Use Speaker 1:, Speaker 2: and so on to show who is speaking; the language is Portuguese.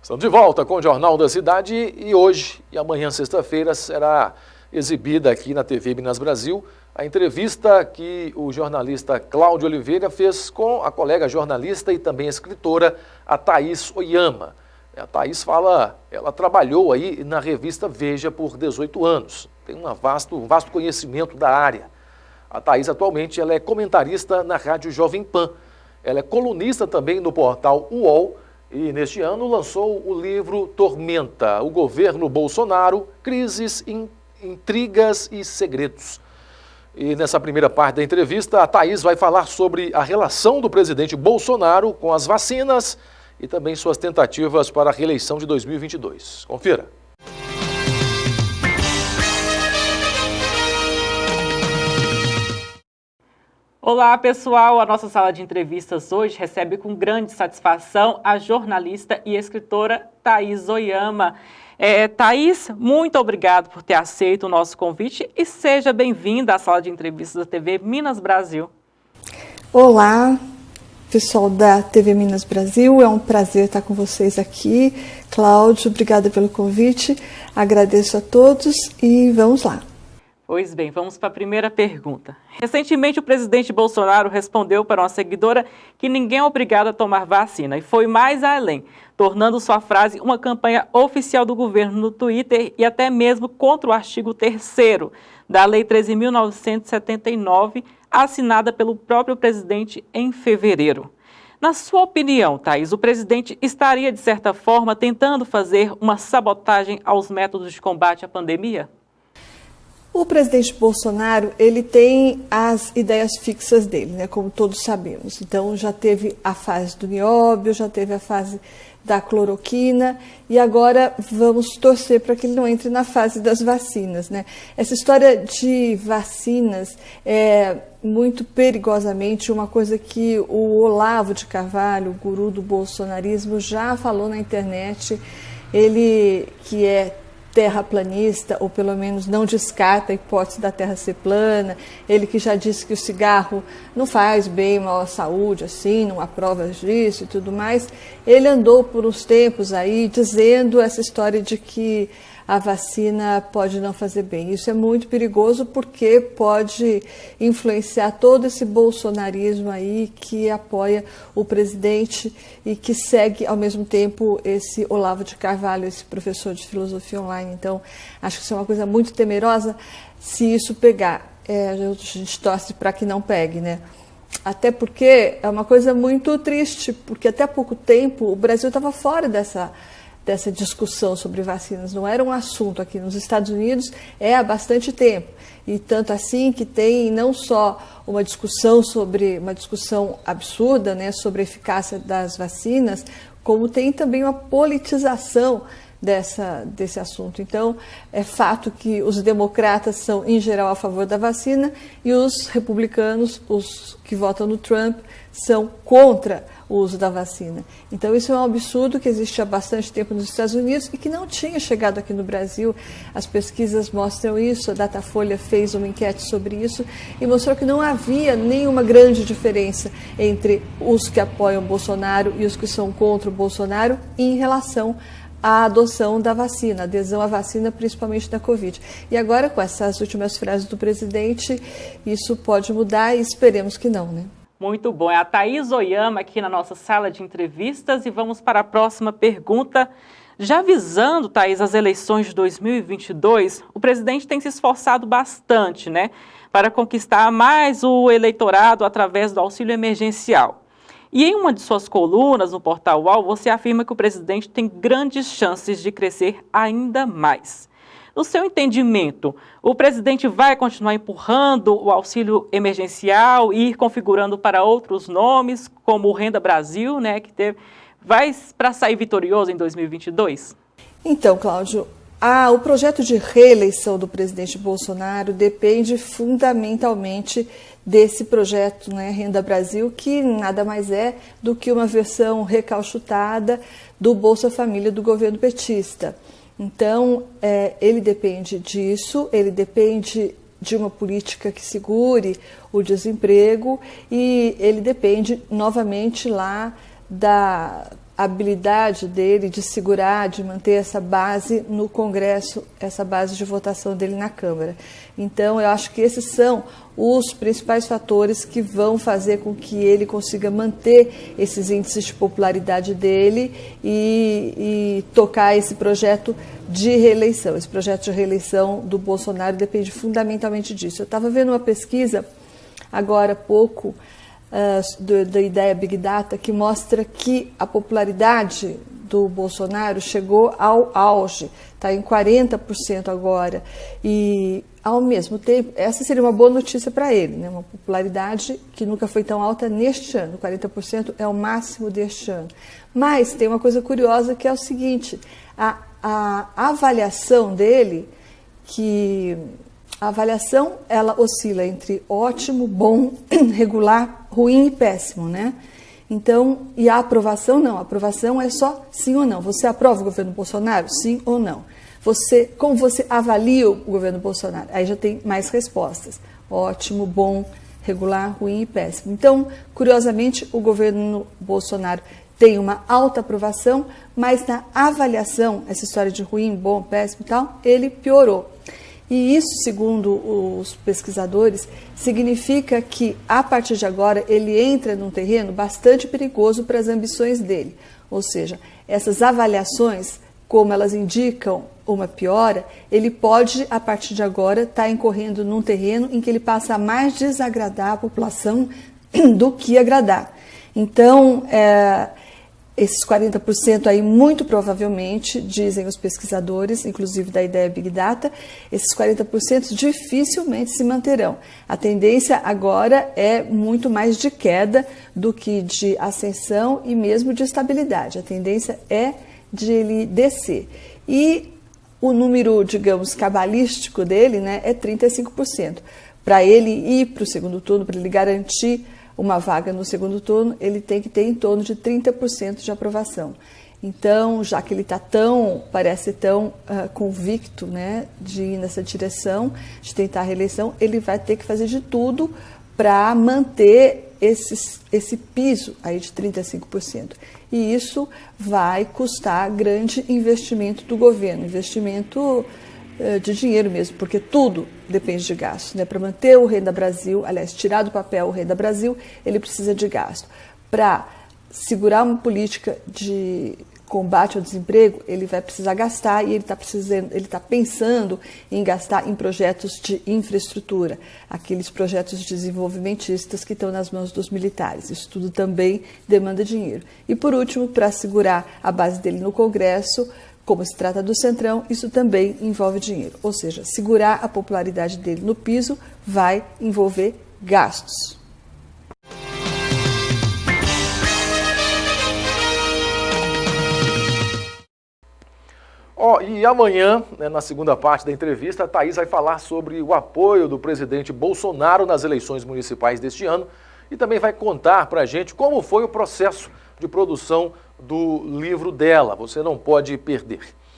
Speaker 1: Estamos de volta com o Jornal da Cidade e hoje e amanhã, sexta-feira, será exibida aqui na TV Minas Brasil a entrevista que o jornalista Cláudio Oliveira fez com a colega jornalista e também escritora, a Thaís Oyama. A Thaís ela trabalhou aí na revista Veja por 18 anos, tem um vasto conhecimento da área. A Thaís atualmente ela é comentarista na Rádio Jovem Pan, ela é colunista também no portal UOL e neste ano lançou o livro Tormenta, o governo Bolsonaro, crises, intrigas e segredos. E nessa primeira parte da entrevista, a Thaís vai falar sobre a relação do presidente Bolsonaro com as vacinas e também suas tentativas para a reeleição de 2022. Confira.
Speaker 2: Olá, pessoal! A nossa sala de entrevistas hoje recebe com grande satisfação a jornalista e escritora Thaís Oyama. Thaís, muito obrigado por ter aceito o nosso convite e seja bem-vinda à sala de entrevistas da TV Minas Brasil.
Speaker 3: Olá, pessoal da TV Minas Brasil, é um prazer estar com vocês aqui. Cláudio, obrigada pelo convite, agradeço a todos e vamos lá.
Speaker 2: Pois bem, vamos para a primeira pergunta. Recentemente, o presidente Bolsonaro respondeu para uma seguidora que ninguém é obrigado a tomar vacina e foi mais além, tornando sua frase uma campanha oficial do governo no Twitter e até mesmo contra o artigo 3º da Lei 13.979, assinada pelo próprio presidente em fevereiro. Na sua opinião, Thaís, o presidente estaria, de certa forma, tentando fazer uma sabotagem aos métodos de combate à pandemia?
Speaker 3: O presidente Bolsonaro, ele tem as ideias fixas dele, né, como todos sabemos. Então, já teve a fase do nióbio, já teve a fase da cloroquina e agora vamos torcer para que ele não entre na fase das vacinas, né? Essa história de vacinas é muito perigosamente uma coisa que o Olavo de Carvalho, o guru do bolsonarismo, já falou na internet. Ele que é terraplanista, ou pelo menos não descarta a hipótese da Terra ser plana, ele que já disse que o cigarro não faz bem, mal à saúde, assim, não há provas disso e tudo mais, ele andou por uns tempos aí dizendo essa história de que a vacina pode não fazer bem. Isso é muito perigoso porque pode influenciar todo esse bolsonarismo aí que apoia o presidente e que segue ao mesmo tempo esse Olavo de Carvalho, esse professor de filosofia online. Então, acho que isso é uma coisa muito temerosa se isso pegar. A gente torce para que não pegue, né? Até porque é uma coisa muito triste, porque até há pouco tempo o Brasil estava fora dessa discussão sobre vacinas, não era um assunto aqui nos Estados Unidos há bastante tempo, e tanto assim que tem não só uma discussão absurda, né, sobre a eficácia das vacinas, como tem também uma politização desse assunto. Então, é fato que os democratas são, em geral, a favor da vacina e os republicanos, os que votam no Trump, são contra o uso da vacina. Então, isso é um absurdo que existe há bastante tempo nos Estados Unidos e que não tinha chegado aqui no Brasil. As pesquisas mostram isso, a Datafolha fez uma enquete sobre isso e mostrou que não havia nenhuma grande diferença entre os que apoiam o Bolsonaro e os que são contra o Bolsonaro em relação a adoção da vacina, a adesão à vacina, principalmente da Covid. E agora, com essas últimas frases do presidente, isso pode mudar e esperemos que não, né?
Speaker 2: Muito bom. É a Thaís Oyama aqui na nossa sala de entrevistas e vamos para a próxima pergunta. Já visando, Thaís, as eleições de 2022, o presidente tem se esforçado bastante, né, para conquistar mais o eleitorado através do auxílio emergencial. E em uma de suas colunas no portal UOL, você afirma que o presidente tem grandes chances de crescer ainda mais. No seu entendimento, o presidente vai continuar empurrando o auxílio emergencial e ir configurando para outros nomes, como o Renda Brasil, né, vai para sair vitorioso em 2022?
Speaker 3: Então, Cláudio, o projeto de reeleição do presidente Bolsonaro depende fundamentalmente desse projeto, né, Renda Brasil, que nada mais é do que uma versão recalchutada do Bolsa Família do governo petista. Então, ele depende disso, ele depende de uma política que segure o desemprego e ele depende novamente lá da habilidade dele de segurar, de manter essa base no Congresso, essa base de votação dele na Câmara. Então, eu acho que esses são os principais fatores que vão fazer com que ele consiga manter esses índices de popularidade dele e tocar esse projeto de reeleição. Esse projeto de reeleição do Bolsonaro depende fundamentalmente disso. Eu estava vendo uma pesquisa agora há pouco, da ideia Big Data, que mostra que a popularidade do Bolsonaro chegou ao auge, está em 40% agora, e ao mesmo tempo, essa seria uma boa notícia para ele, né? Uma popularidade que nunca foi tão alta neste ano, 40% é o máximo deste ano. Mas tem uma coisa curiosa que é o seguinte, a avaliação dele, a avaliação, ela oscila entre ótimo, bom, regular, ruim e péssimo, né? Então, e a aprovação não, a aprovação é só sim ou não. Você aprova o governo Bolsonaro? Sim ou não? Como você avalia o governo Bolsonaro? Aí já tem mais respostas. Ótimo, bom, regular, ruim e péssimo. Então, curiosamente, o governo Bolsonaro tem uma alta aprovação, mas na avaliação, essa história de ruim, bom, péssimo e tal, ele piorou. E isso, segundo os pesquisadores, significa que, a partir de agora, ele entra num terreno bastante perigoso para as ambições dele. Ou seja, essas avaliações, como elas indicam uma piora, ele pode, a partir de agora, estar incorrendo num terreno em que ele passa a mais desagradar a população do que agradar. Então, esses 40% aí, muito provavelmente, dizem os pesquisadores, inclusive da ideia Big Data, esses 40% dificilmente se manterão. A tendência agora é muito mais de queda do que de ascensão e mesmo de estabilidade. A tendência é de ele descer. E o número, digamos, cabalístico dele, né, é 35%. Para ele ir para o segundo turno, para ele garantir uma vaga no segundo turno, ele tem que ter em torno de 30% de aprovação. Então, já que ele está parece tão convicto, né, de ir nessa direção, de tentar a reeleição, ele vai ter que fazer de tudo para manter esse piso aí de 35%. E isso vai custar grande investimento do governo, investimento de dinheiro mesmo, porque tudo depende de gasto, né? Para manter o Renda Brasil, aliás, tirar do papel o Renda Brasil, ele precisa de gasto. Para segurar uma política de combate ao desemprego, ele vai precisar gastar e ele está pensando em gastar em projetos de infraestrutura, aqueles projetos desenvolvimentistas que estão nas mãos dos militares. Isso tudo também demanda dinheiro. E por último, para segurar a base dele no Congresso, como se trata do Centrão, isso também envolve dinheiro. Ou seja, segurar a popularidade dele no piso vai envolver gastos.
Speaker 1: E amanhã, né, na segunda parte da entrevista, a Thaís vai falar sobre o apoio do presidente Bolsonaro nas eleições municipais deste ano e também vai contar para a gente como foi o processo de produção do livro dela. Você não pode perder.